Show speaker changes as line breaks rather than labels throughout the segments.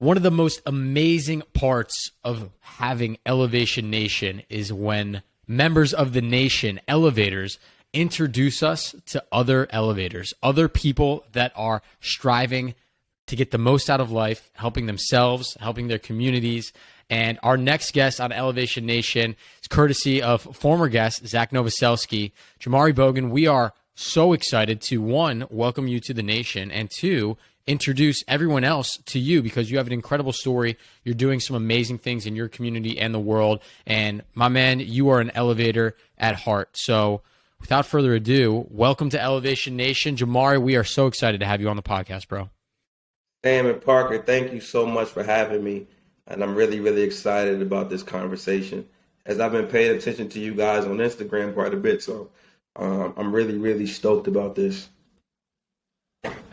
One of the most amazing parts of having Elevation Nation is when members of the nation, elevators, introduce us to other elevators, other people that are striving to get the most out of life, helping themselves, helping their communities. And our next guest on Elevation Nation is courtesy of former guest Zach Novoselsky. Jamauri Bogan, we are so excited to, one, welcome you to the nation, and two, introduce everyone else to you because you have an incredible story. You're doing some amazing things in your community and the world. And my man, you are an elevator at heart. So without further ado, welcome to Elevation Nation. Jamauri, we are so excited to have you on the podcast, bro.
Sam and Parker, thank you so much for having me. And I'm really, really excited about this conversation as I've been paying attention to you guys on Instagram quite a bit. So I'm really, really stoked about this.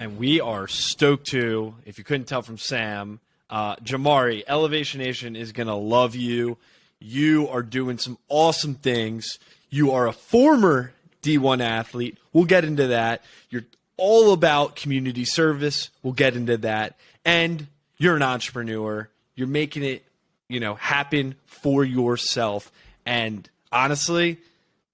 And we are stoked too, if you couldn't tell from Sam. Jamauri, Elevation Nation is going to love you. You are doing some awesome things. You are a former D1 athlete. We'll get into that. You're all about community service. We'll get into that. And you're an entrepreneur. You're making it, happen for yourself. And honestly,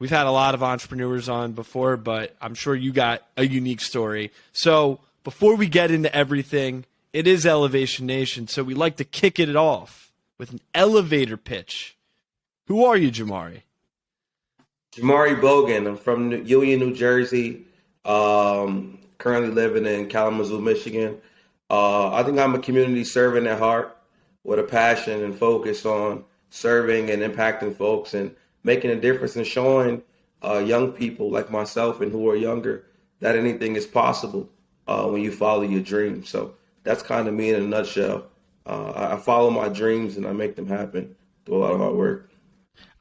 we've had a lot of entrepreneurs on before, but I'm sure you got a unique story. So before we get into everything, it is Elevation Nation, so we like to kick it off with an elevator pitch. Who are you, Jamauri?
Jamauri Bogan. I'm from Union, New Jersey. Currently living in Kalamazoo, Michigan. I think I'm a community servant at heart with a passion and focus on serving and impacting folks and making a difference and showing young people like myself and who are younger that anything is possible when you follow your dreams. So that's kind of me in a nutshell. I follow my dreams and I make them happen through a lot of hard work.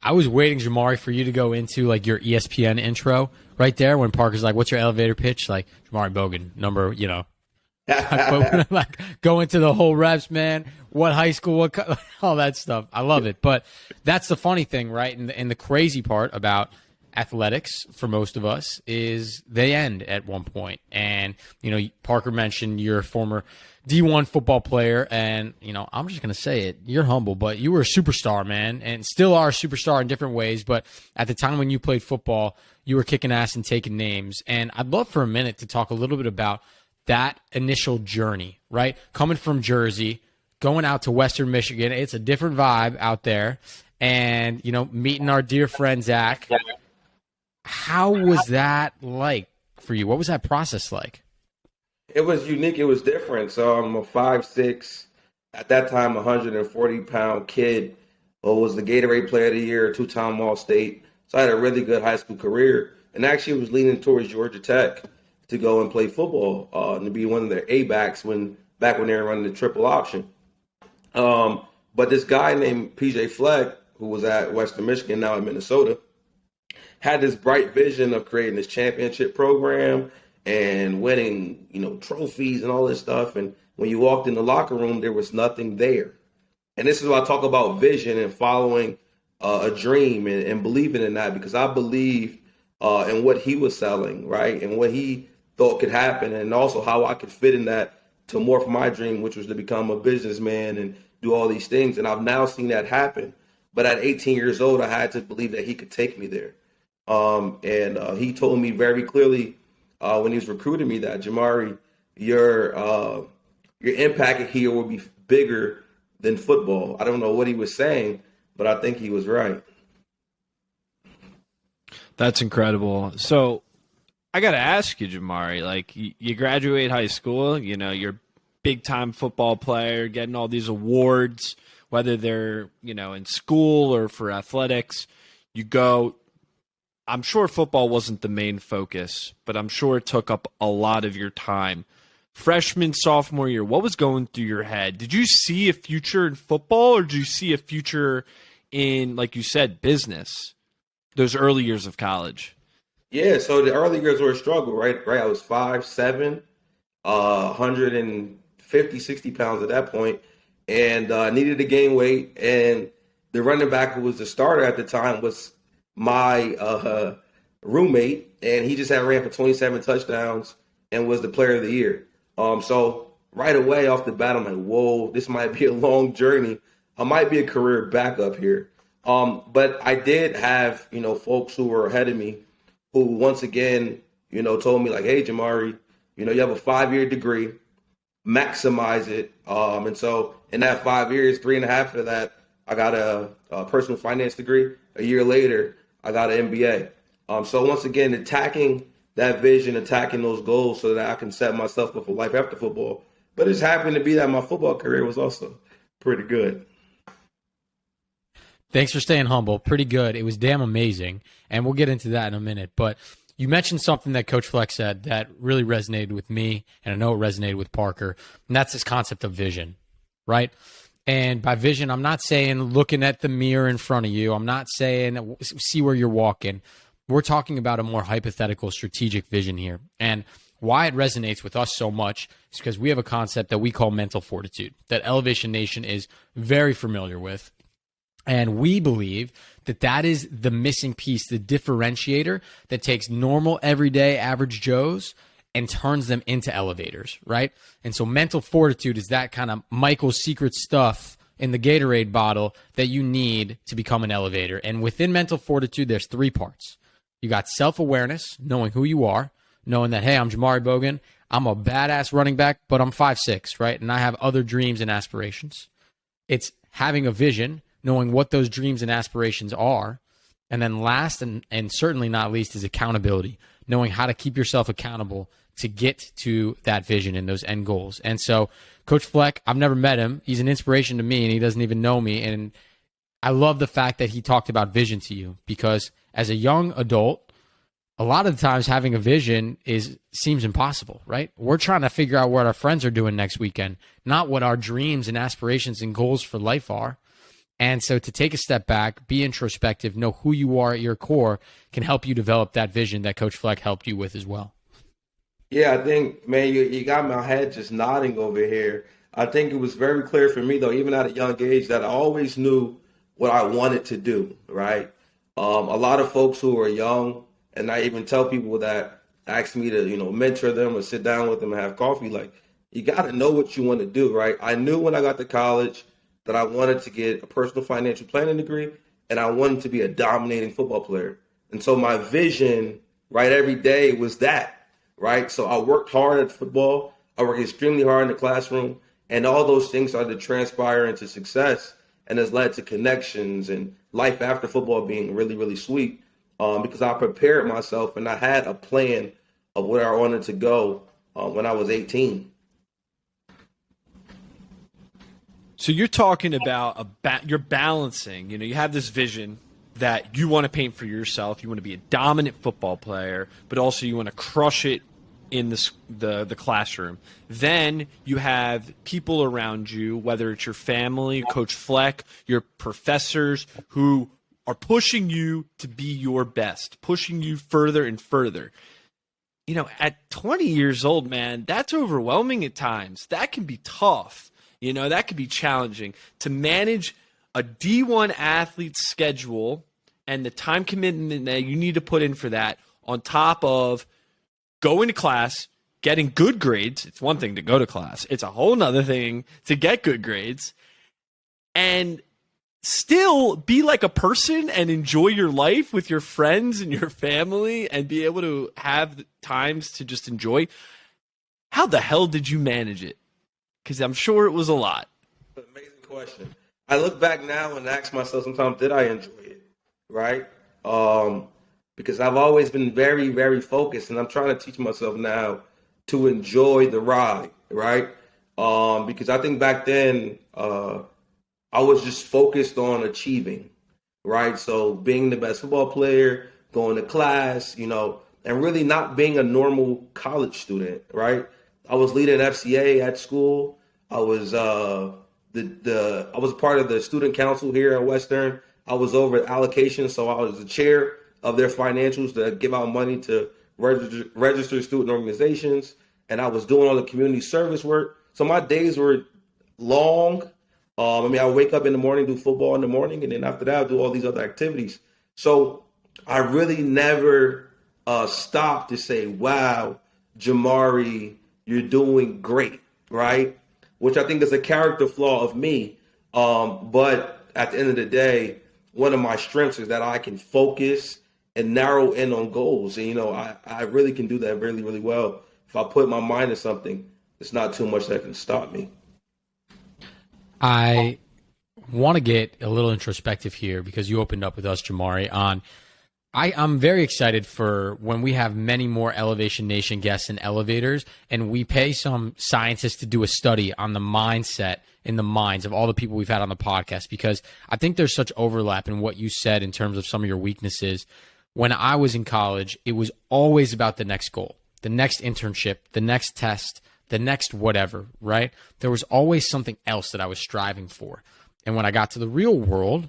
I was waiting, Jamauri, for you to go into like your ESPN intro right there when Parker's like, what's your elevator pitch? Like, Jamauri Bogan, number, like go into the whole reps, man. What high school, all that stuff. I love it. But that's the funny thing, right? And the crazy part about athletics for most of us is they end at one point. And, Parker mentioned you're a former D1 football player. And, I'm just going to say it. You're humble, but you were a superstar, man, and still are a superstar in different ways. But at the time when you played football, you were kicking ass and taking names. And I'd love for a minute to talk a little bit about that initial journey, right? Coming from Jersey, going out to Western Michigan. It's a different vibe out there. And, meeting our dear friend, Zach. How was that like for you? What was that process like?
It was unique. It was different. So I'm a 5'6", at that time, 140-pound kid who was the Gatorade Player of the Year, two-time All-State. So I had a really good high school career and actually was leaning towards Georgia Tech to go and play football and to be one of their A-backs back when they were running the triple option. But this guy named PJ Fleck, who was at Western Michigan, now in Minnesota, had this bright vision of creating this championship program and winning, trophies and all this stuff. And when you walked in the locker room, there was nothing there. And this is why I talk about vision and following a dream and believing in that, because I believe in what he was selling, right, and what he thought could happen, and also how I could fit in that to morph my dream, which was to become a businessman and do all these things. And I've now seen that happen. But at 18 years old, I had to believe that he could take me there. And he told me very clearly when he was recruiting me that, Jamauri, your impact here will be bigger than football. I don't know what he was saying, but I think he was right.
That's incredible. So I got to ask you, Jamauri, like you graduate high school, you're a big-time football player, getting all these awards, whether they're, in school or for athletics. You go, I'm sure football wasn't the main focus, but I'm sure it took up a lot of your time. Freshman, sophomore year, what was going through your head? Did you see a future in football, or did you see a future in, like you said, business, those early years of college?
Yeah, so the early years were a struggle, right? I was 5'7", 150, 60 pounds at that point, and needed to gain weight. And the running back who was the starter at the time was my roommate, and he just had ran for 27 touchdowns and was the player of the year. So right away off the bat, I'm like, whoa, this might be a long journey. I might be a career backup here. But I did have, folks who were ahead of me who once again, told me like, hey, Jamauri, you have a 5-year degree, maximize it. And so in that 5 years, 3.5 of that, I got a personal finance degree. A year later, I got an MBA. So once again, attacking that vision, attacking those goals so that I can set myself up for life after football. But it just happened to be that my football career was also pretty good.
Thanks for staying humble. Pretty good. It was damn amazing. And we'll get into that in a minute. But you mentioned something that Coach Fleck said that really resonated with me, and I know it resonated with Parker, and that's this concept of vision, right? And by vision, I'm not saying looking at the mirror in front of you. I'm not saying see where you're walking. We're talking about a more hypothetical strategic vision here. And why it resonates with us so much is because we have a concept that we call mental fortitude, that Elevation Nation is very familiar with. And we believe that that is the missing piece, the differentiator that takes normal, everyday, average Joes and turns them into elevators, right? And so mental fortitude is that kind of Michael's secret stuff in the Gatorade bottle that you need to become an elevator. And within mental fortitude, there's 3 parts. You got self-awareness, knowing who you are, knowing that, hey, I'm Jamauri Bogan. I'm a badass running back, but I'm 5'6", right? And I have other dreams and aspirations. It's having a vision, knowing what those dreams and aspirations are. And then last and certainly not least is accountability, knowing how to keep yourself accountable to get to that vision and those end goals. And so Coach Fleck, I've never met him. He's an inspiration to me, and he doesn't even know me. And I love the fact that he talked about vision to you, because as a young adult, a lot of the times having a vision seems impossible, right? We're trying to figure out what our friends are doing next weekend, not what our dreams and aspirations and goals for life are. And so to take a step back, be introspective, know who you are at your core can help you develop that vision that Coach Fleck helped you with as well.
Yeah, I think, man, you got my head just nodding over here. I think it was very clear for me, though, even at a young age, that I always knew what I wanted to do, right? A lot of folks who are young, and I even tell people that ask me to, mentor them or sit down with them and have coffee, like, you got to know what you want to do, right? I knew when I got to college that I wanted to get a personal financial planning degree, and I wanted to be a dominating football player. And so my vision, right, every day was that, right? So I worked hard at football. I worked extremely hard in the classroom, and all those things started to transpire into success, and has led to connections and life after football being really, really sweet, because I prepared myself and I had a plan of where I wanted to go when I was 18.
So you're talking about you're balancing, you have this vision that you want to paint for yourself. You want to be a dominant football player, but also you want to crush it in the classroom. Then you have people around you, whether it's your family, Coach Fleck, your professors, who are pushing you to be your best, pushing you further and further. At 20 years old, man, that's overwhelming at times. That can be tough. That could be challenging to manage a D1 athlete's schedule and the time commitment that you need to put in for that, on top of going to class, getting good grades. It's one thing to go to class. It's a whole nother thing to get good grades and still be like a person and enjoy your life with your friends and your family and be able to have times to just enjoy. How the hell did you manage it? Because I'm sure it was a lot.
Amazing question. I look back now and ask myself sometimes, did I enjoy it? Right? Because I've always been very, very focused, and I'm trying to teach myself now to enjoy the ride, right? Because I think back then I was just focused on achieving, right? So being the best football player, going to class, and really not being a normal college student, right? I was leading FCA at school. I was I was part of the student council here at Western. I was over allocation, so I was the chair of their financials to give out money to register student organizations, and I was doing all the community service work. So my days were long. I wake up in the morning, do football in the morning, and then after that, I do all these other activities. So I really never stopped to say, wow, Jamauri, you're doing great, right? Which I think is a character flaw of me. But at the end of the day, one of my strengths is that I can focus and narrow in on goals. And, I really can do that really, really well. If I put my mind to something, it's not too much that can stop me.
I want to get a little introspective here because you opened up with us, Jamauri, on I'm very excited for when we have many more Elevation Nation guests and elevators, and we pay some scientists to do a study on the mindset in the minds of all the people we've had on the podcast, because I think there's such overlap in what you said in terms of some of your weaknesses. When I was in college, it was always about the next goal, the next internship, the next test, the next whatever, right? There was always something else that I was striving for. And when I got to the real world,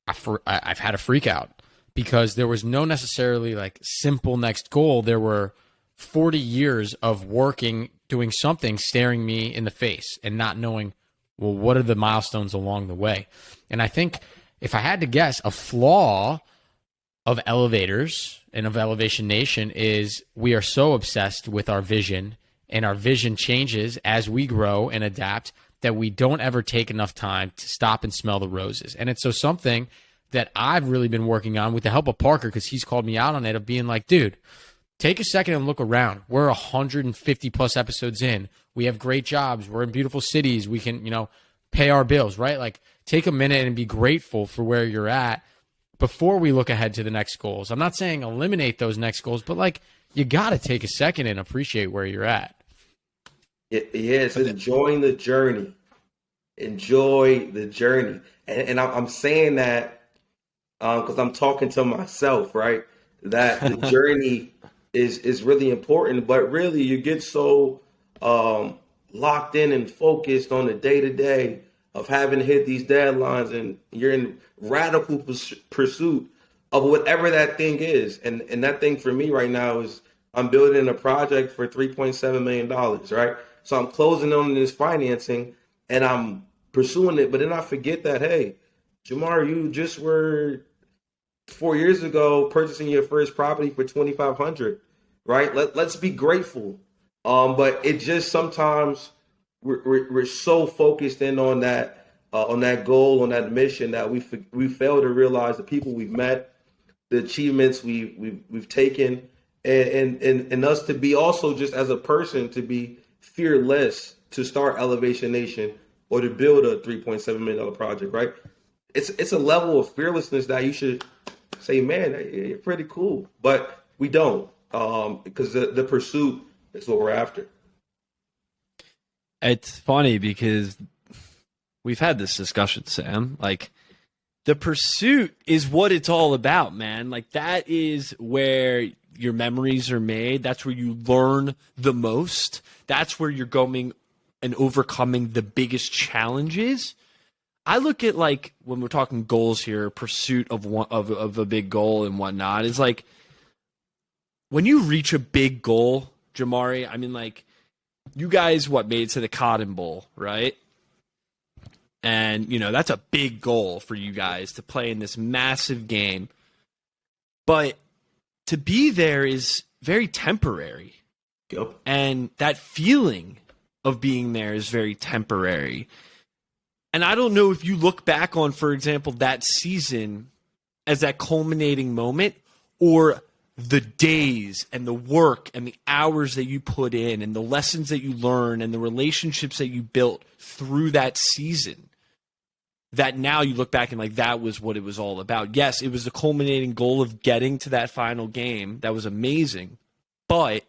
I've had a freak out. Because there was no necessarily like simple next goal. There were 40 years of working, doing something, staring me in the face and not knowing, well, what are the milestones along the way? And I think if I had to guess, a flaw of elevators and of Elevation Nation is we are so obsessed with our vision, and our vision changes as we grow and adapt that we don't ever take enough time to stop and smell the roses. And it's so something that I've really been working on with the help of Parker, because he's called me out on it, of being like, dude, take a second and look around. We're 150 plus episodes in. We have great jobs. We're in beautiful cities. We can, pay our bills, right? Like, take a minute and be grateful for where you're at before we look ahead to the next goals. I'm not saying eliminate those next goals, but like, you got to take a second and appreciate where you're at.
Yes, enjoying the journey. Enjoy the journey. And I'm saying that because I'm talking to myself, right? That the journey is really important, but really you get so locked in and focused on the day-to-day of having to hit these deadlines, and you're in radical pursuit of whatever that thing is. And that thing for me right now is I'm building a project for $3.7 million, right? So I'm closing on this financing and I'm pursuing it, but then I forget that, hey, Jamauri, you just were 4 years ago purchasing your first property for $2,500, right? Let's be grateful. But it just sometimes we're so focused in on that goal, on that mission, that we fail to realize the people we've met, the achievements we've taken, and us to be also just as a person to be fearless to start Elevation Nation or to build a $3.7 million project, right? It's a level of fearlessness that you should say, man, you're pretty cool. But we don't, because the pursuit is what we're after.
It's funny because we've had this discussion, Sam. Like, the pursuit is what it's all about, man. Like, that is where your memories are made. That's where you learn the most. That's where you're going and overcoming the biggest challenges. I look at, like, when we're talking goals here, pursuit of a big goal and whatnot, is like when you reach a big goal, Jamauri, I mean, like, you guys, made it to the Cotton Bowl, right? And, that's a big goal for you guys to play in this massive game. But to be there is very temporary.
Yep. And
that feeling of being there is very temporary. And I don't know if you look back on, for example, that season as that culminating moment, or the days and the work and the hours that you put in and the lessons that you learn and the relationships that you built through that season, that now you look back and like, that was what it was all about. Yes, it was the culminating goal of getting to that final game. That was amazing. But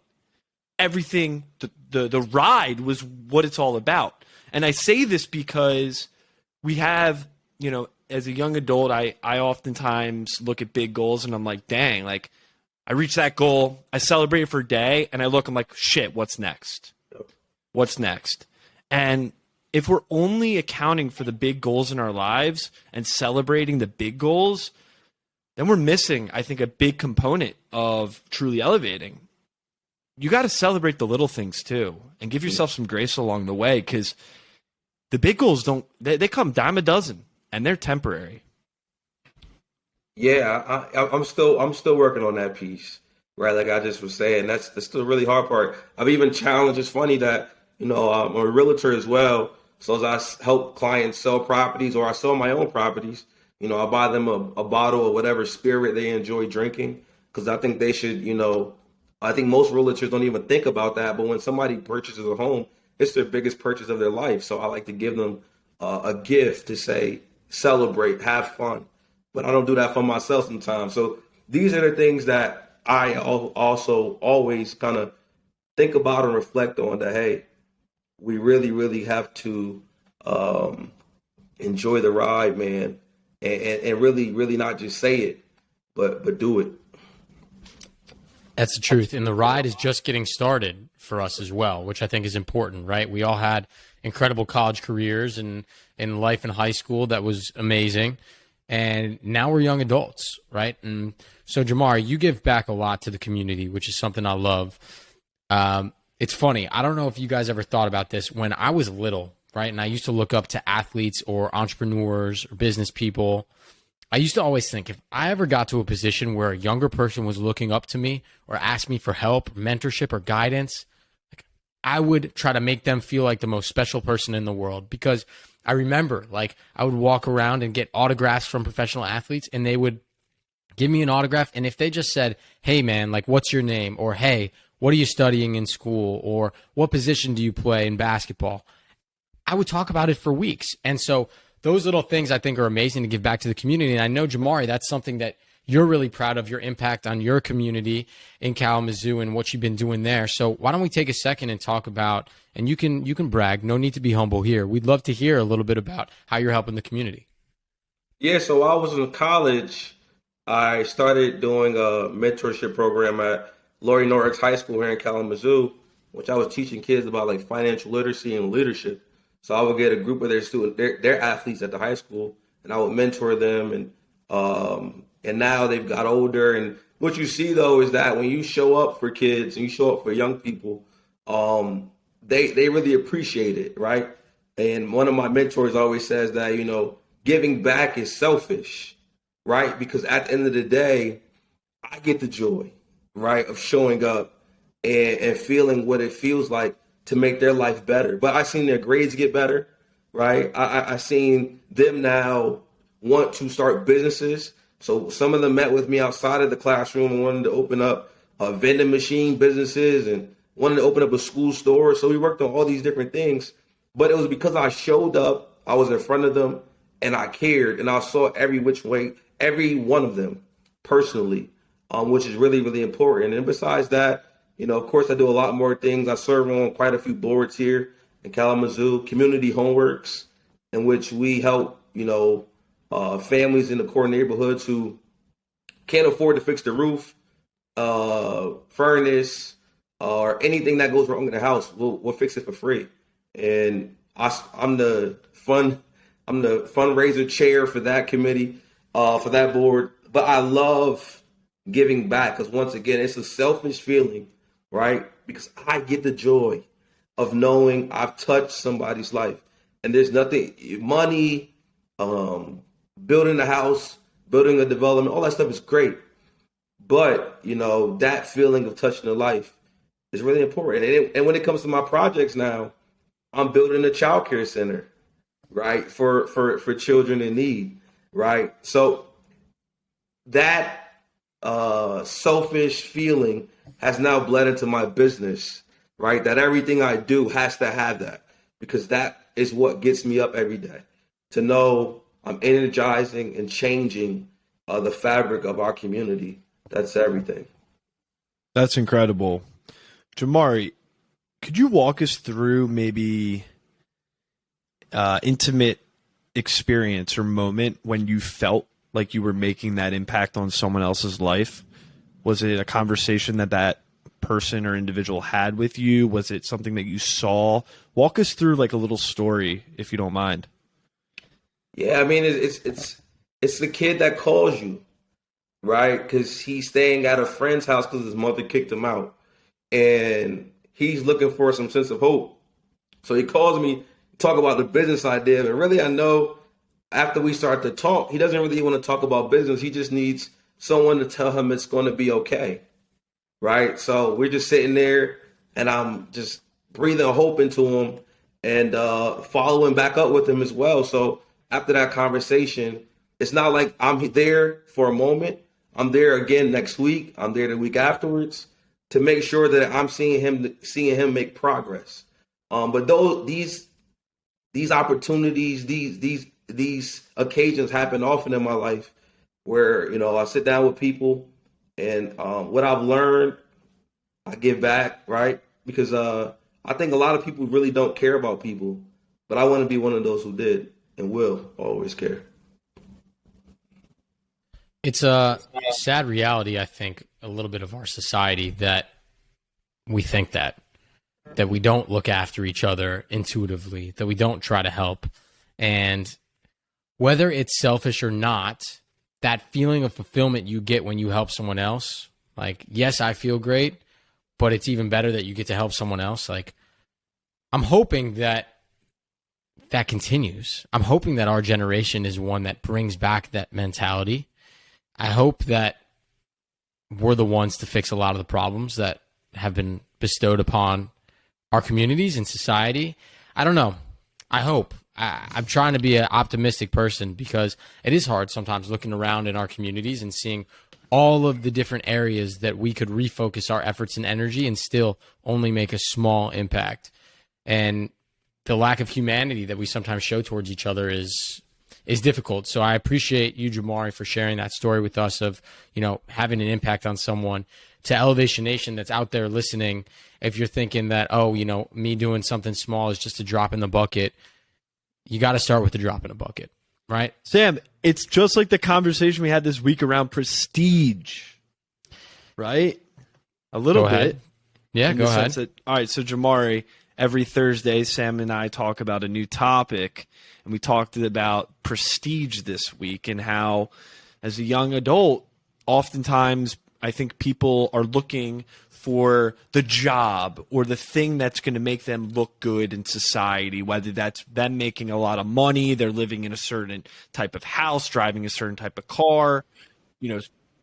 everything, the ride was what it's all about. And I say this because we have, as a young adult, I oftentimes look at big goals and I'm like, dang, like, I reached that goal, I celebrate it for a day, and I look, I'm like, shit, what's next? What's next? And if we're only accounting for the big goals in our lives and celebrating the big goals, then we're missing, I think, a big component of truly elevating. You got to celebrate the little things too, and give yourself some grace along the way, because the big goals they come dime a dozen, and they're temporary.
Yeah, I'm still working on that piece, right? Like I just was saying, that's the really hard part. I've even challenged. It's funny that I'm a realtor as well. So as I help clients sell properties or I sell my own properties, I buy them a bottle of whatever spirit they enjoy drinking because I think they should, I think most realtors don't even think about that. But when somebody purchases a home, it's their biggest purchase of their life. So I like to give them a gift to say, celebrate, have fun. But I don't do that for myself sometimes. So these are the things that I also always kind of think about and reflect on that, hey, we really, really have to enjoy the ride, man, and really, really not just say it, but do it.
That's the truth. And the ride is just getting started for us as well, which I think is important, right? We all had incredible college careers and in life in high school that was amazing. And now we're young adults, right? And so, Jamauri, you give back a lot to the community, which is something I love. It's funny. I don't know if you guys ever thought about this. When I was little, right, and I used to look up to athletes or entrepreneurs or business people, I used to always think if I ever got to a position where a younger person was looking up to me or asked me for help, mentorship, or guidance, like, I would try to make them feel like the most special person in the world. Because I remember, like, I would walk around and get autographs from professional athletes, and they would give me an autograph. And if they just said, hey, man, like, what's your name? Or, hey, what are you studying in school? Or what position do you play in basketball? I would talk about it for weeks. And so those little things I think are amazing to give back to the community. And I know, Jamauri, that's something that you're really proud of, your impact on your community in Kalamazoo and what you've been doing there. So why don't we take a second and talk about, and you can brag, no need to be humble here. We'd love to hear a little bit about how you're helping the community.
Yeah, so I was in college. I started doing a mentorship program at Laurie Norris High School here in Kalamazoo, which I was teaching kids about like financial literacy and leadership. So I would get a group of their students, their athletes at the high school, and I would mentor them. And now they've got older. And what you see though is that when you show up for kids and you show up for young people, they really appreciate it, right? And one of my mentors always says that giving back is selfish, right? Because at the end of the day, I get the joy, right, of showing up and feeling what it feels like to make their life better. But I've seen their grades get better, right? I've seen them now want to start businesses. So some of them met with me outside of the classroom and wanted to open up vending machine businesses and wanted to open up a school store. So we worked on all these different things. But it was because I showed up, I was in front of them, and I cared. And I saw every which way, every one of them personally, which is really, really important. And besides that, of course, I do a lot more things. I serve on quite a few boards here in Kalamazoo, Community Homeworks, in which we help, families in the core neighborhoods who can't afford to fix the roof, furnace, or anything that goes wrong in the house. We'll fix it for free. And I'm the fundraiser chair for that committee, for that board. But I love giving back because once again, it's a selfish feeling, right? Because I get the joy of knowing I've touched somebody's life. And there's nothing, money, building a house, building a development, all that stuff is great. But, that feeling of touching a life is really important. And when it comes to my projects now, I'm building a childcare center, right, for children in need, right? So that selfish feeling has now bled into my business, right? That everything I do has to have that because that is what gets me up every day to know I'm energizing and changing the fabric of our community. That's everything.
That's incredible. Jamauri, could you walk us through maybe intimate experience or moment when you felt like you were making that impact on someone else's life? Was it a conversation that person or individual had with you? Was it something that you saw? Walk us through like a little story, if you don't mind.
Yeah, I mean, it's the kid that calls you, right? Because he's staying at a friend's house because his mother kicked him out. And he's looking for some sense of hope. So he calls me, talk about the business idea. And really, I know after we start to talk, he doesn't really want to talk about business. He just needs someone to tell him it's going to be okay. Right. So we're just sitting there and I'm just breathing hope into him and following back up with him as well. So after that conversation, it's not like I'm there for a moment. I'm there again next week. I'm there the week afterwards to make sure that I'm seeing him make progress. But these opportunities, these occasions happen often in my life where, I sit down with people and what I've learned, I give back, right? Because I think a lot of people really don't care about people, but I want to be one of those who did and will always care.
It's a sad reality, I think, a little bit of our society that we think that we don't look after each other intuitively, that we don't try to help. And whether it's selfish or not, that feeling of fulfillment you get when you help someone else, like, yes, I feel great, but it's even better that you get to help someone else. Like, I'm hoping that continues. I'm hoping that our generation is one that brings back that mentality. I hope that we're the ones to fix a lot of the problems that have been bestowed upon our communities and society. I don't know. I hope. I'm trying to be an optimistic person because it is hard sometimes looking around in our communities and seeing all of the different areas that we could refocus our efforts and energy and still only make a small impact. And the lack of humanity that we sometimes show towards each other is difficult. So I appreciate you, Jamauri, for sharing that story with us of, having an impact on someone. To Elevation Nation that's out there listening, if you're thinking that, me doing something small is just a drop in the bucket, you got to start with the drop in a bucket, right?
Sam, it's just like the conversation we had this week around prestige, right? A little
Go ahead.
bit.
Yeah, go ahead.
All right, so Jamauri, every Thursday, Sam and I talk about a new topic, and we talked about prestige this week and how, as a young adult, oftentimes I think people are looking for the job or the thing that's going to make them look good in society, whether that's them making a lot of money, they're living in a certain type of house, driving a certain type of car,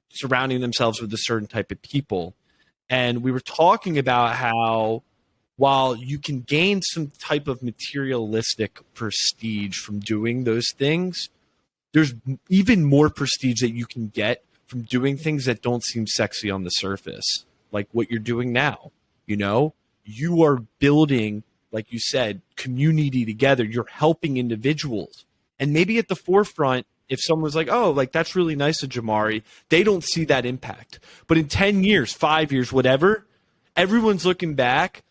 surrounding themselves with a certain type of people. And we were talking about how while you can gain some type of materialistic prestige from doing those things, there's even more prestige that you can get from doing things that don't seem sexy on the surface, like what you're doing now. You are building, like you said, community together. You're helping individuals. And maybe at the forefront, if someone was like, oh, like that's really nice of Jamauri, they don't see that impact. But in 10 years, 5 years, whatever, everyone's looking back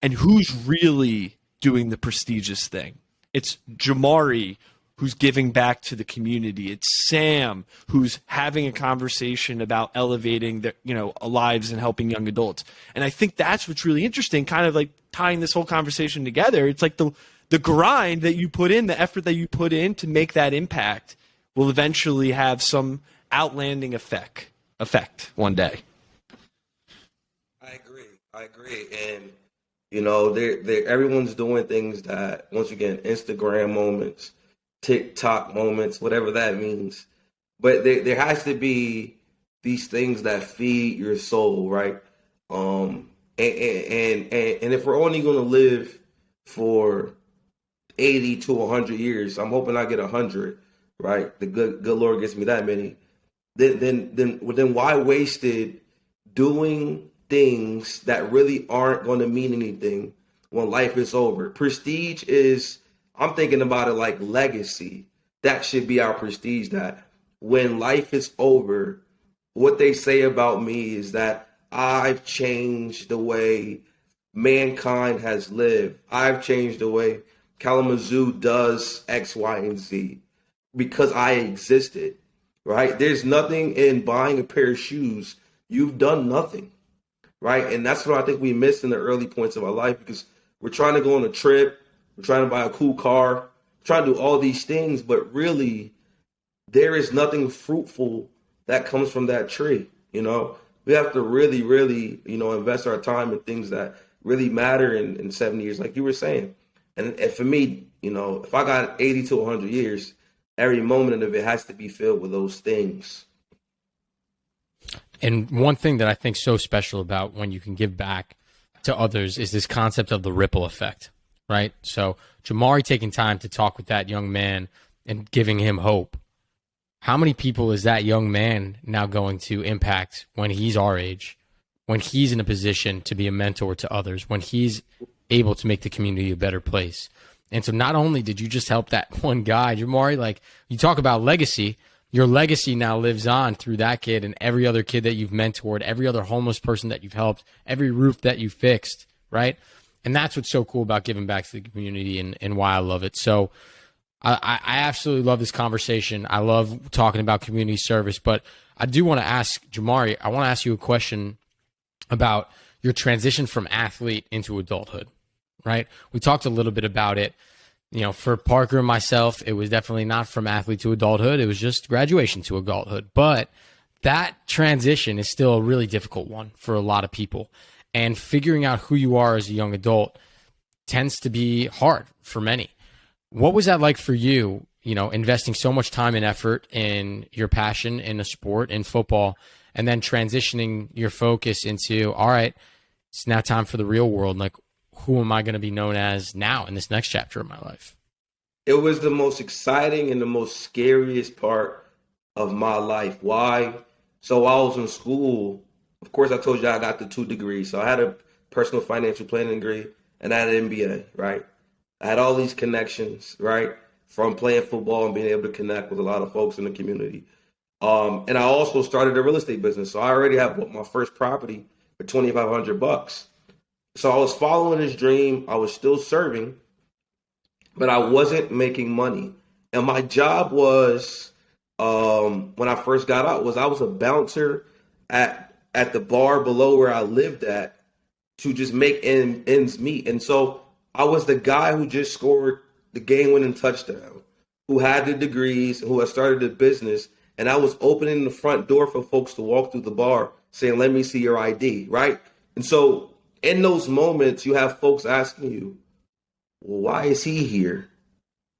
and who's really doing the prestigious thing? It's Jamauri who's giving back to the community. It's Sam who's having a conversation about elevating their, lives and helping young adults. And I think that's what's really interesting, kind of like tying this whole conversation together. It's like the grind that you put in, the effort that you put in to make that impact will eventually have some outlanding effect one day.
I agree. And, everyone's doing things that, once again, Instagram moments, TikTok moments, whatever that means. But there has to be these things that feed your soul, right? And if we're only going to live for 80 to 100 years, I'm hoping I get 100, right? The good Lord gets me that many. Then why waste it doing things that really aren't going to mean anything when life is over? Prestige is, I'm thinking about it like legacy. That should be our prestige, that when life is over, what they say about me is that I've changed the way mankind has lived. I've changed the way Kalamazoo does X, Y, and Z because I existed, right? There's nothing in buying a pair of shoes. You've done nothing, right? And that's what I think we miss in the early points of our life because we're trying to go on a trip. We're trying to buy a cool car, we're trying to do all these things, but really there is nothing fruitful that comes from that tree. We have to really, really, invest our time in things that really matter in 7 years, like you were saying. And for me, if I got 80 to 100 years, every moment of it has to be filled with those things.
And one thing that I think so special about when you can give back to others is this concept of the ripple effect, right? So Jamauri taking time to talk with that young man and giving him hope. How many people is that young man now going to impact when he's our age, when he's in a position to be a mentor to others, when he's able to make the community a better place? And so not only did you just help that one guy, Jamauri, like you talk about legacy, your legacy now lives on through that kid and every other kid that you've mentored, every other homeless person that you've helped, every roof that you fixed, right? And that's what's so cool about giving back to the community and why I love it. So I absolutely love this conversation. I love talking about community service, but I do want to ask Jamauri, I want to ask you a question about your transition from athlete into adulthood, right? We talked a little bit about it. You know, for Parker and myself, it was definitely not from athlete to adulthood. It was just graduation to adulthood. But that transition is still a really difficult one for a lot of people. And figuring out who you are as a young adult tends to be hard for many. What was that like for you, you know, investing so much time and effort in your passion in a sport, in football, and then transitioning your focus into, all right, it's now time for the real world. Like, who am I going to be known as now in this next chapter of my life?
It was the most exciting and the most scariest part of my life. Why? So while I was in school, of course, I told you I got the 2 degrees. So I had a personal financial planning degree and I had an MBA, right? I had all these connections, right? From playing football and being able to connect with a lot of folks in the community. And I also started a real estate business. So I already had bought my first property for $2,500. So I was following this dream. I was still serving, but I wasn't making money. And my job was, when I first got out, was I was a bouncer at the bar below where I lived at to just make ends meet. And so I was the guy who just scored the game-winning touchdown, who had the degrees, who had started the business, and I was opening the front door for folks to walk through the bar saying, let me see your ID, right? And so in those moments, you have folks asking you, well, why is he here?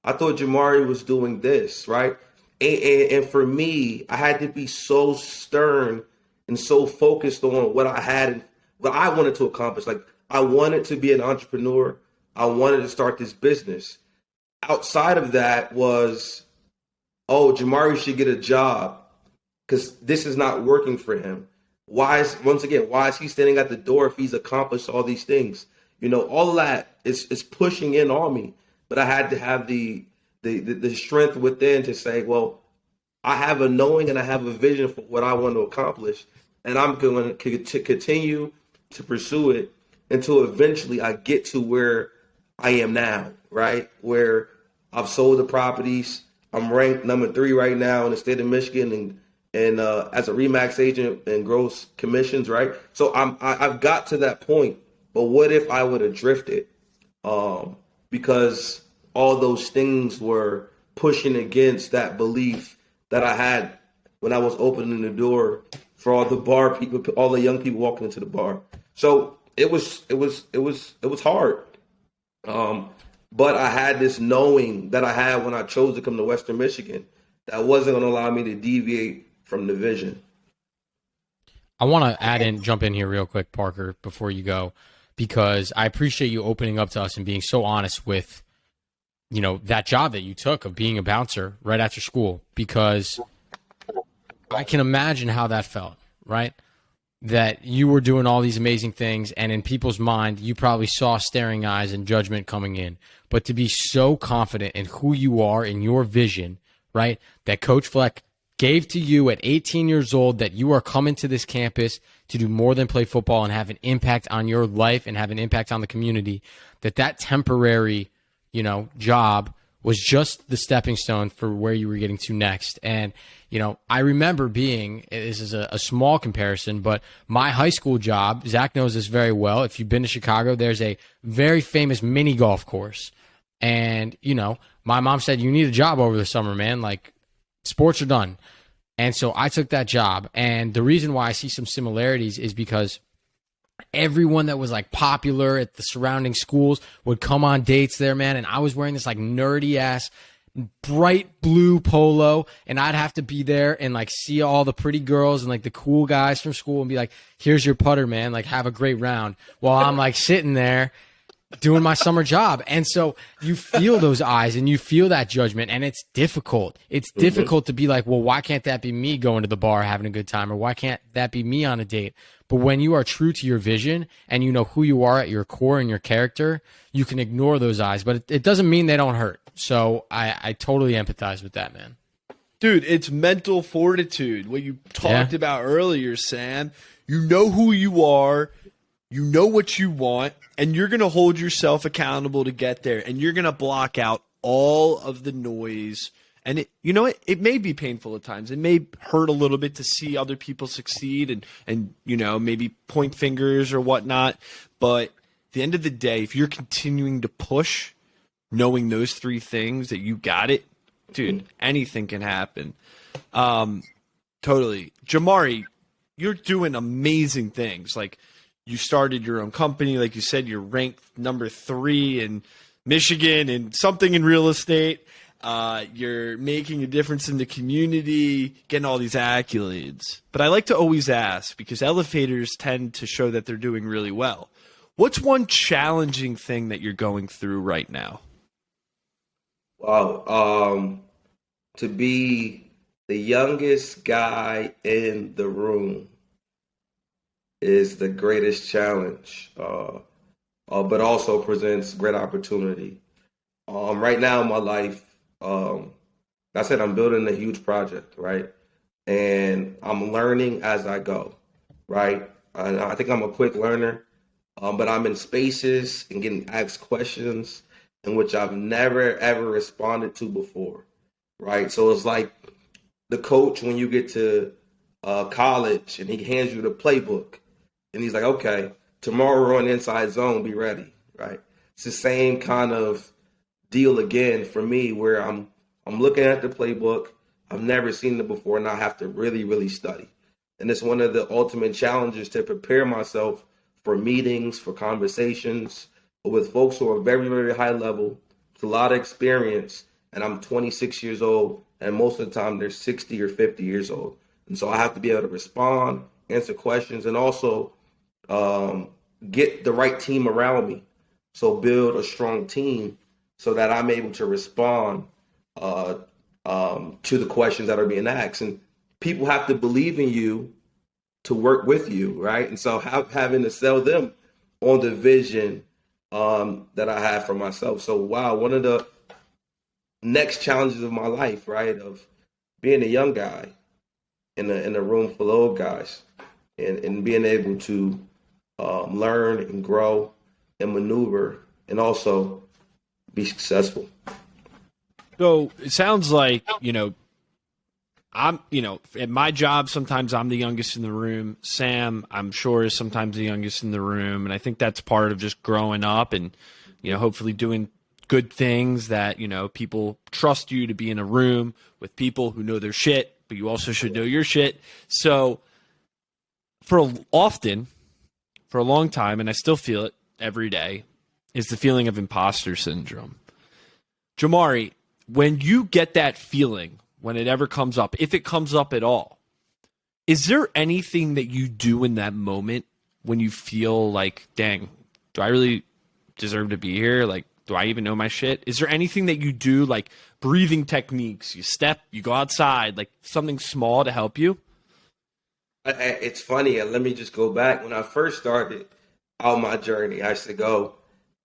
I thought Jamauri was doing this, right? And for me, I had to be so stern and so focused on what I had and what I wanted to accomplish. Like, I wanted to be an entrepreneur. I wanted to start this business. Outside of that was, oh, Jamauri should get a job because this is not working for him. Why is he standing at the door if he's accomplished all these things? You know, all of that is pushing in on me. But I had to have the strength within to say, well, I have a knowing and I have a vision for what I want to accomplish. And I'm going to continue to pursue it until eventually I get to where I am now, right? Where I've sold the properties. I'm ranked number 3 right now in the state of Michigan and as a Remax agent and gross commissions, right? So I've got to that point. But what if I would have drifted? Because all those things were pushing against that belief that I had when I was opening the door for all the bar people, all the young people walking into the bar. So it was hard. But I had this knowing that I had when I chose to come to Western Michigan that wasn't going to allow me to deviate from the vision.
I want to jump in here real quick, Parker, before you go, because I appreciate you opening up to us and being so honest with, you know, that job that you took of being a bouncer right after school, because I can imagine how that felt, right? That you were doing all these amazing things, and in people's mind, you probably saw staring eyes and judgment coming in. But to be so confident in who you are, in your vision, right, that Coach Fleck gave to you at 18 years old, that you are coming to this campus to do more than play football and have an impact on your life and have an impact on the community, that temporary, you know, job was just the stepping stone for where you were getting to next. And, you know, I remember this is a small comparison, but my high school job, Zach knows this very well. If you've been to Chicago, there's a very famous mini golf course. And, you know, my mom said, you need a job over the summer, man. Like, sports are done. And so I took that job. And the reason why I see some similarities is because everyone that was like popular at the surrounding schools would come on dates there, man. And I was wearing this like nerdy ass bright blue polo, and I'd have to be there and like see all the pretty girls and like the cool guys from school and be like, here's your putter, man, like have a great round, while I'm like sitting there doing my summer job. And so you feel those eyes and you feel that judgment, and it's difficult. It's difficult to be like, well, why can't that be me going to the bar having a good time, or why can't that be me on a date? But when you are true to your vision and you know who you are at your core and your character, you can ignore those eyes, but it doesn't mean they don't hurt. So I totally empathize with that, man.
Dude, it's mental fortitude. What you talked about earlier, Sam. You know who you are. You know what you want, and you're going to hold yourself accountable to get there, and you're going to block out all of the noise. And it may be painful at times. It may hurt a little bit to see other people succeed and maybe point fingers or whatnot. But at the end of the day, if you're continuing to push, knowing those three things that you got it, dude, anything can happen. Totally. Jamauri, you're doing amazing things. Like, you started your own company. Like you said, you're ranked number 3 in Michigan and something in real estate. You're making a difference in the community, getting all these accolades. But I like to always ask, because elevators tend to show that they're doing really well. What's one challenging thing that you're going through right now?
Wow. To be the youngest guy in the room is the greatest challenge, but also presents great opportunity. Right now in my life, I said I'm building a huge project, right? And I'm learning as I go, right? And I think I'm a quick learner, but I'm in spaces and getting asked questions in which I've never, ever responded to before, right? So it's like the coach when you get to college and he hands you the playbook. And he's like, okay, tomorrow we're on inside zone, be ready, right? It's the same kind of deal again for me, where I'm looking at the playbook. I've never seen it before, and I have to really, really study. And it's one of the ultimate challenges to prepare myself for meetings, for conversations with folks who are very, very high level, with a lot of experience. And I'm 26 years old, and most of the time they're 60 or 50 years old. And so I have to be able to respond, answer questions, and also get the right team around me. So build a strong team so that I'm able to respond to the questions that are being asked. And people have to believe in you to work with you, right? And so having to sell them on the vision that I have for myself. So, wow, one of the next challenges of my life, right, of being a young guy in a room full of old guys, and being able to learn and grow and maneuver and also be successful.
So it sounds like, I'm, at my job, sometimes I'm the youngest in the room. Sam, I'm sure, is sometimes the youngest in the room. And I think that's part of just growing up and, hopefully doing good things that, people trust you to be in a room with people who know their shit, but you also should know your shit. So for a long time, and I still feel it every day, is the feeling of imposter syndrome. Jamauri, when you get that feeling, when it ever comes up, if it comes up at all, is there anything that you do in that moment when you feel like, dang, do I really deserve to be here? Like, do I even know my shit? Is there anything that you do, like breathing techniques, you go outside, like something small to help you?
It's funny. Let me just go back. When I first started out my journey, I used to go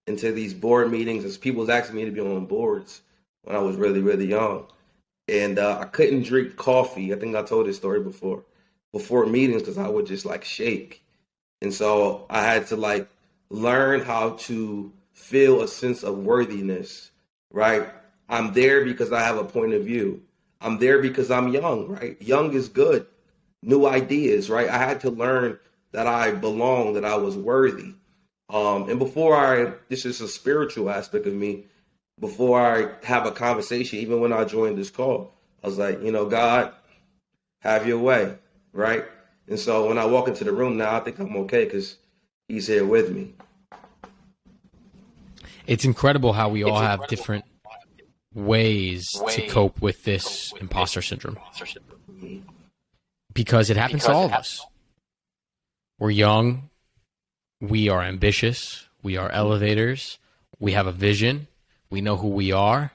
into these board meetings as people was asking me to be on boards when I was really, really young. And I couldn't drink coffee. I think I told this story before meetings, because I would just like shake. And so I had to learn how to feel a sense of worthiness, right? I'm there because I have a point of view. I'm there because I'm young, right? Young is good. New ideas, right? I had to learn that I belong, that I was worthy. And this is a spiritual aspect of me, before I have a conversation, even when I joined this call, I was like, God, have your way, right? And so when I walk into the room now, I think I'm okay because he's here with me.
It's incredible how we all have different ways to cope with this imposter syndrome. Because it happens to all of us. We're young. We are ambitious. We are elevators. We have a vision. We know who we are.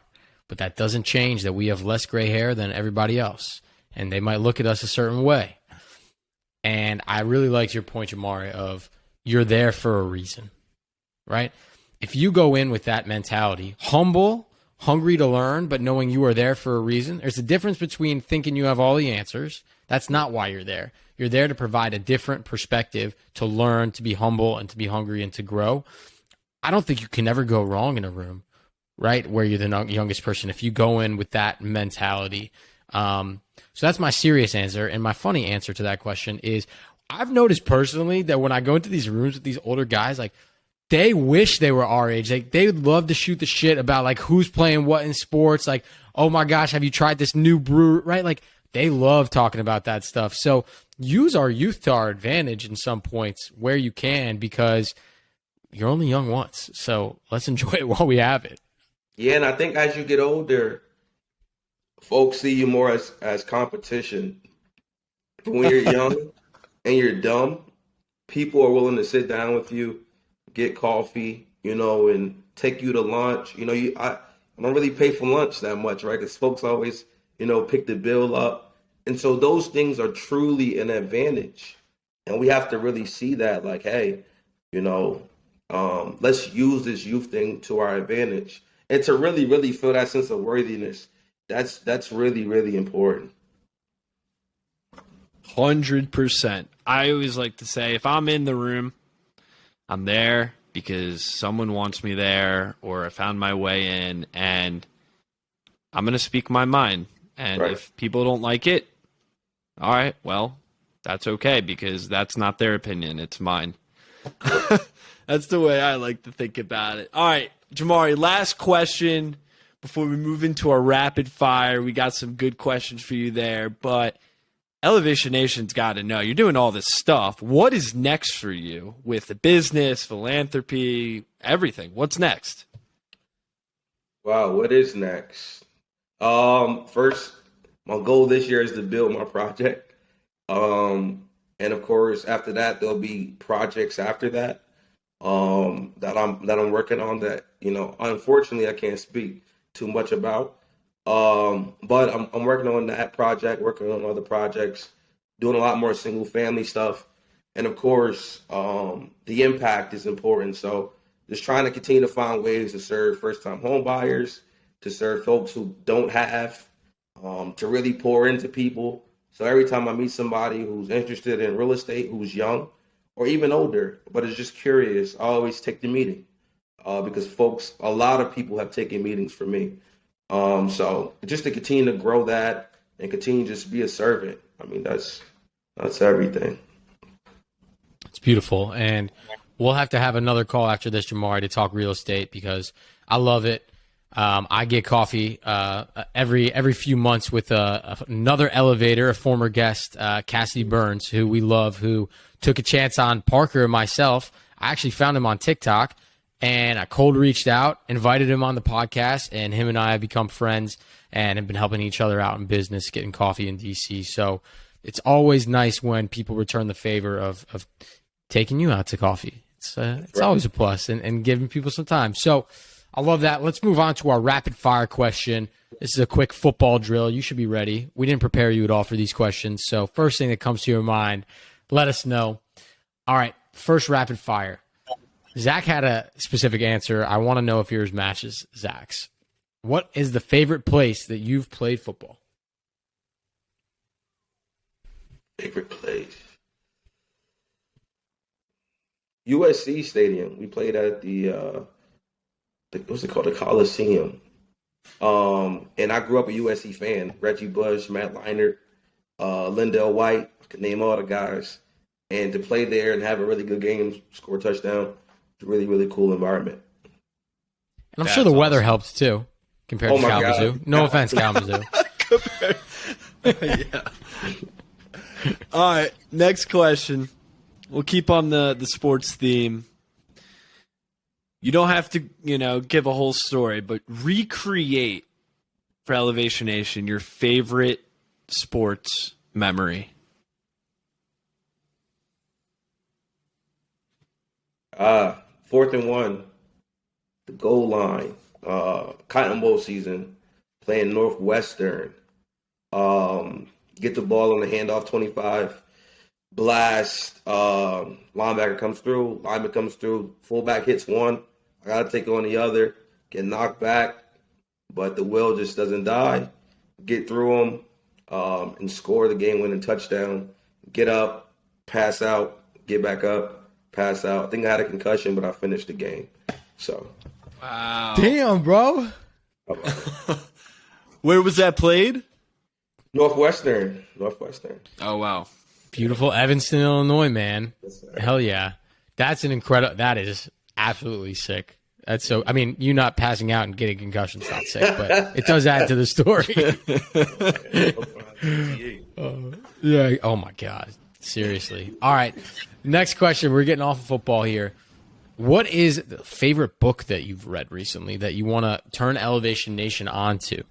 But that doesn't change that we have less gray hair than everybody else. And they might look at us a certain way. And I really liked your point, Jamauri, of you're there for a reason, right? If you go in with that mentality, humble, hungry to learn, but knowing you are there for a reason, there's a difference between thinking you have all the answers. That's not why you're there. You're there to provide a different perspective, to learn, to be humble, and to be hungry and to grow. I don't think you can ever go wrong in a room, right, where you're the youngest person if you go in with that mentality. So that's my serious answer. And my funny answer to that question is I've noticed personally that when I go into these rooms with these older guys, like, they wish they were our age. Like, they would love to shoot the shit about, like, who's playing what in sports. Like, oh my gosh, have you tried this new brew, right? Like, they love talking about that stuff. So use our youth to our advantage in some points where you can, because you're only young once. So let's enjoy it while we have it.
Yeah, and I think as you get older, folks see you more as competition. When you're young and you're dumb, people are willing to sit down with you, get coffee, and take you to lunch. I don't really pay for lunch that much, right? Because folks always, pick the bill up. And so those things are truly an advantage. And we have to really see that, like, hey, let's use this youth thing to our advantage. And to really, really feel that sense of worthiness, that's really, really important.
100%. I always like to say, if I'm in the room, I'm there because someone wants me there, or I found my way in, and I'm going to speak my mind. And
Right.
If people don't like it, all right, well, that's okay, because that's not their opinion. It's mine. That's the way I like to think about it. All right, Jamauri, last question before we move into our rapid fire. We got some good questions for you there, but Elevation Nation's got to know, you're doing all this stuff. What is next for you with the business, philanthropy, everything? What's next?
Wow, what is next? First, my goal this year is to build my project. And of course, after that, there'll be projects after that. That I'm working on that, unfortunately I can't speak too much about. But I'm working on that project, working on other projects, doing a lot more single family stuff. And of course, the impact is important. So just trying to continue to find ways to serve first time home buyers, to serve folks who don't have, to really pour into people. So every time I meet somebody who's interested in real estate, who's young or even older, but is just curious, I always take the meeting, because a lot of people have taken meetings for me. So just to continue to grow that and continue to just be a servant. I mean, that's everything.
It's beautiful. And we'll have to have another call after this, Jamauri, to talk real estate, because I love it. I get coffee every few months with another elevator, a former guest, Cassidy Burns, who we love, who took a chance on Parker and myself. I actually found him on TikTok, and I cold reached out, invited him on the podcast, and him and I have become friends and have been helping each other out in business, getting coffee in DC. So it's always nice when people return the favor of taking you out to coffee. It's always a plus, and giving people some time. So I love that. Let's move on to our rapid fire question. This is a quick football drill. You should be ready. We didn't prepare you at all for these questions. So first thing that comes to your mind, let us know. All right, first rapid fire. Zach had a specific answer. I want to know if yours matches Zach's. What is the favorite place that you've played football?
Favorite place? USC Stadium. We played at the what's it called? The Coliseum. And I grew up a USC fan. Reggie Bush, Matt Leinart, Lindell White. I could name all the guys. And to play there and have a really good game, score a touchdown, it's a really, really cool environment.
And I'm sure the weather helped too, compared to Kalamazoo.
God.
No offense, Kalamazoo.
Yeah. All right, next question. We'll keep on the sports theme. You don't have to, give a whole story, but recreate for Elevation Nation, your favorite sports memory.
4th and 1, the goal line, Cotton Bowl season, playing Northwestern. Get the ball on the handoff 25, blast, linebacker comes through, lineman comes through, fullback hits one, I got to take on the other, get knocked back, but the will just doesn't die. Get through them and score the game-winning touchdown. Get up, pass out, get back up, pass out. I think I had a concussion, but I finished the game. So,
Wow.
Damn, bro.
Where was that played?
Northwestern.
Oh, wow.
Beautiful Evanston, Illinois, man.
Yes, sir.
Hell yeah. That's an incredible. That is absolutely sick. That's so. I mean, you not passing out and getting concussions not sick, but it does add to the story. Yeah. Oh my God. Seriously. All right. Next question. We're getting off of football here. What is the favorite book that you've read recently that you want to turn Elevation Nation onto?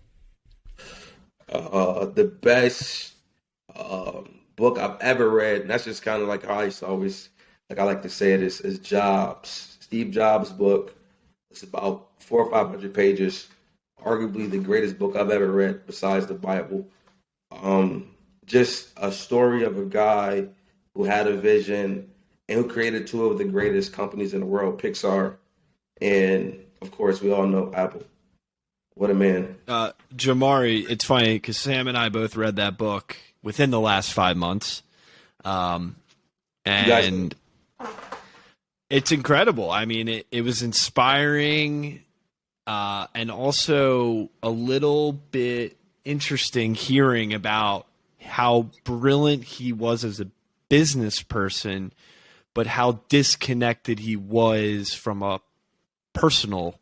The best book I've ever read, and that's just kind of like how I used to always, like I like to say it, is Jobs. Steve Jobs' book. It's about 400 or 500 pages. Arguably the greatest book I've ever read besides the Bible. Just a story of a guy who had a vision and who created two of the greatest companies in the world, Pixar, and of course we all know Apple. What a man.
Jamauri, it's funny because Sam and I both read that book within the last 5 months. And it's incredible. I mean, it was inspiring and also a little bit interesting hearing about how brilliant he was as a business person, but how disconnected he was from a personal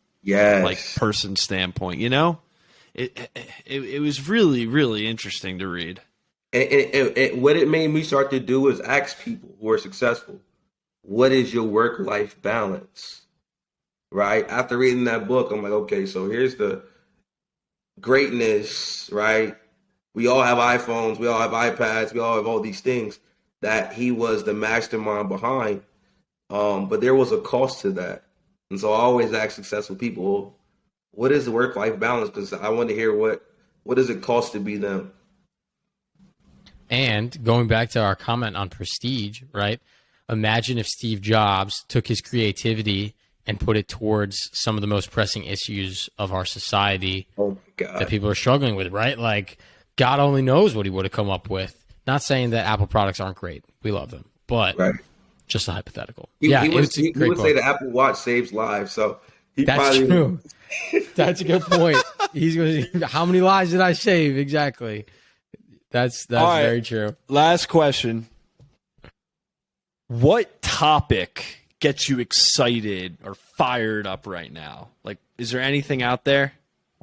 person standpoint, you know? It was really, really interesting to read.
And what it made me start to do is ask people who are successful, what is your work-life balance? Right? After reading that book, I'm like, okay, so here's the greatness, right? We all have iPhones, we all have iPads, we all have all these things that he was the mastermind behind. But there was a cost to that. And so I always ask successful people, what is the work-life balance? Because I want to hear what does it cost to be them?
And going back to our comment on prestige, right? Imagine if Steve Jobs took his creativity and put it towards some of the most pressing issues of our society that people are struggling with, right? Like, God only knows what he would have come up with. Not saying that Apple products aren't great. We love them. But just a hypothetical.
He would say the Apple Watch saves lives. So
that's true. That's a good point. He's going to how many lives did I save? Exactly. That's right. Very true.
Last question. What topic gets you excited or fired up right now? Like, is there anything out there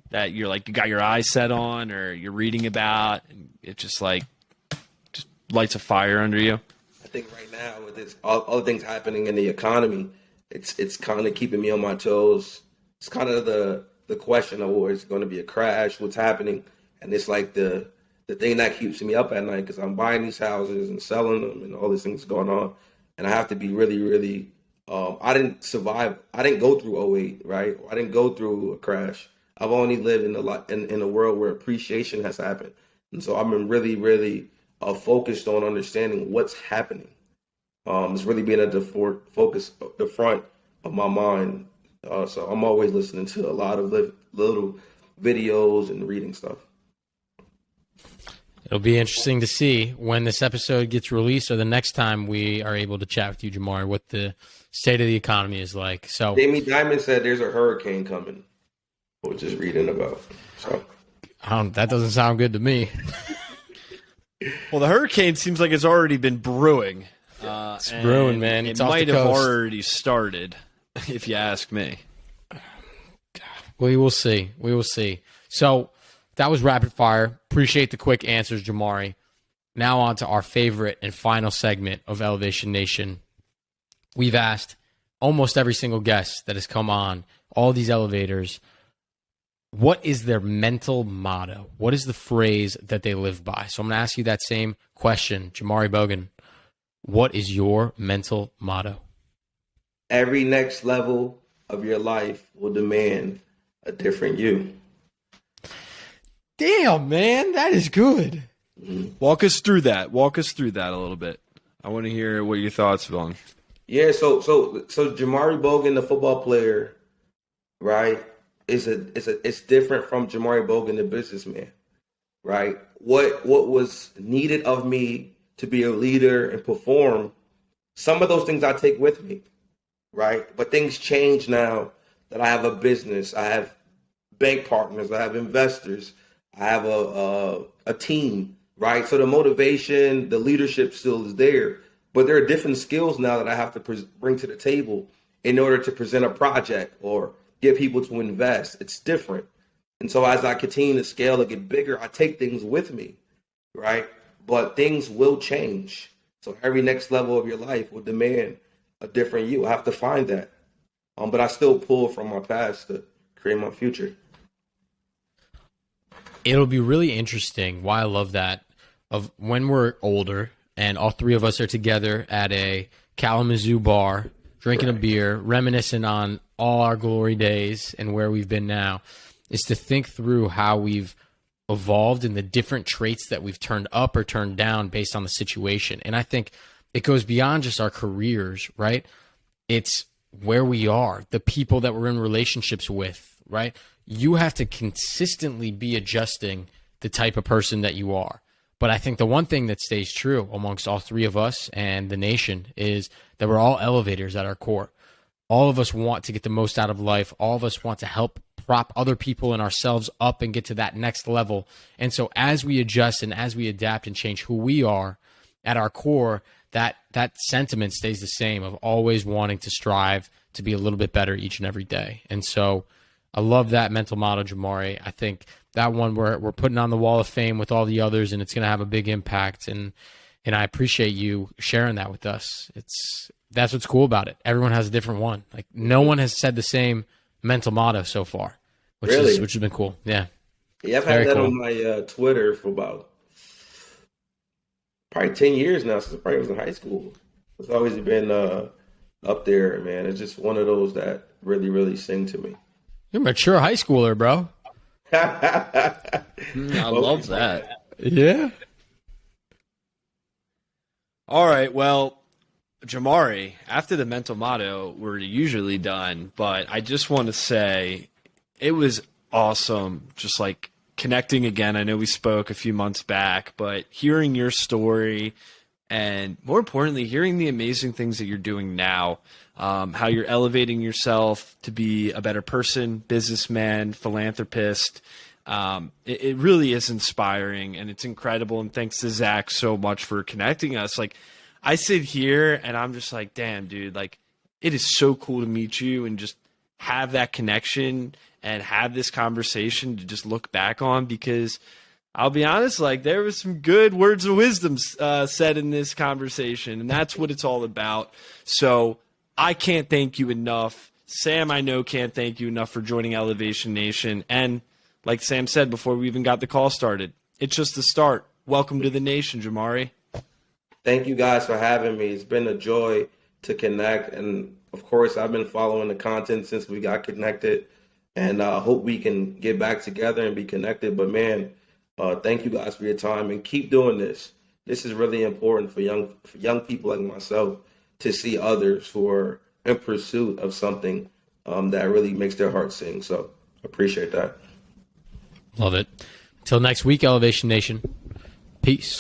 that you're like, you got your eyes set on or you're reading about and it just lights a fire under you?
I think right now with this, all the things happening in the economy, it's kind of keeping me on my toes. It's kind of the question of, is it going to be a crash? What's happening? And it's like the thing that keeps me up at night because I'm buying these houses and selling them and all these things going on. And I have to be really, really, I didn't survive. I didn't go through '08, right? I didn't go through a crash. I've only lived in a world where appreciation has happened. And so I've been really, really focused on understanding what's happening. It's really been at the front of my mind. So I'm always listening to a lot of little videos and reading stuff.
It'll be interesting to see when this episode gets released or the next time we are able to chat with you, Jamauri, what the state of the economy is like. So
Jamie Dimon said there's a hurricane coming. I was just reading about. So
that doesn't sound good to me.
Well, the hurricane seems like it's already been brewing.
It's brewing, man.
It might have already started, if you ask me.
We will see. We will see. So that was rapid fire. Appreciate the quick answers, Jamauri. Now on to our favorite and final segment of Elevation Nation. We've asked almost every single guest that has come on all these elevators what is their mental motto? What is the phrase that they live by? So I'm going to ask you that same question, Jamauri Bogan. What is your mental motto?
Every next level of your life will demand a different you.
Damn, man, that is good.
Walk us through that. Walk us through that a little bit. I want to hear what your thoughts are on.
Yeah, so Jamauri Bogan, the football player, right, it's different from Jamauri Bogan, the businessman, right? What was needed of me to be a leader and perform, some of those things I take with me, right? But things change now that I have a business, I have bank partners, I have investors, I have a team, right? So the motivation, the leadership still is there, but there are different skills now that I have to bring to the table in order to present a project or get people to invest. It's different. And so as I continue to scale and get bigger, I take things with me, right? But things will change. So every next level of your life will demand a different you. I have to find that. But I still pull from my past to create my future.
It'll be really interesting. Why I love that of when we're older and all three of us are together at a Kalamazoo bar, drinking a beer, reminiscing on all our glory days and where we've been now, is to think through how we've evolved and the different traits that we've turned up or turned down based on the situation. And I think it goes beyond just our careers, right? It's where we are, the people that we're in relationships with, right? You have to consistently be adjusting the type of person that you are. But I think the one thing that stays true amongst all three of us and the nation is that we're all elevators at our core. All of us want to get the most out of life. All of us want to help prop other people and ourselves up and get to that next level. And so as we adjust and as we adapt and change who we are at our core, that sentiment stays the same of always wanting to strive to be a little bit better each and every day. And so I love that mental motto, Jamauri. I think that one we're putting on the wall of fame with all the others, and it's going to have a big impact. And I appreciate you sharing that with us. That's what's cool about it. Everyone has a different one. Like no one has said the same mental motto so far, which has been cool. Yeah.
Yeah, I've had that on my Twitter for about probably 10 years now, since I probably was in high school. It's always been up there, man. It's just one of those that really, really sing to me.
You're a mature high schooler, bro.
I love that.
Yeah.
All right. Well, Jamauri, after the mental motto, we're usually done, but I just want to say it was awesome just like connecting again. I know we spoke a few months back, but hearing your story and more importantly, hearing the amazing things that you're doing now, how you're elevating yourself to be a better person, businessman, philanthropist. It really is inspiring and it's incredible. And thanks to Zach so much for connecting us. Like I sit here and I'm just like, damn, dude, like it is so cool to meet you and just have that connection and have this conversation to just look back on, because I'll be honest, like there was some good words of wisdom said in this conversation, and that's what it's all about. So I can't thank you enough. Sam, I know, can't thank you enough for joining Elevation Nation. And like Sam said before we even got the call started, it's just the start. Welcome to the nation, Jamauri.
Thank you guys for having me. It's been a joy to connect. And of course, I've been following the content since we got connected, and I hope we can get back together and be connected. But man, thank you guys for your time and keep doing this. This is really important for young people like myself to see others who are in pursuit of something that really makes their heart sing. So appreciate that.
Love it. Until next week, Elevation Nation. Peace.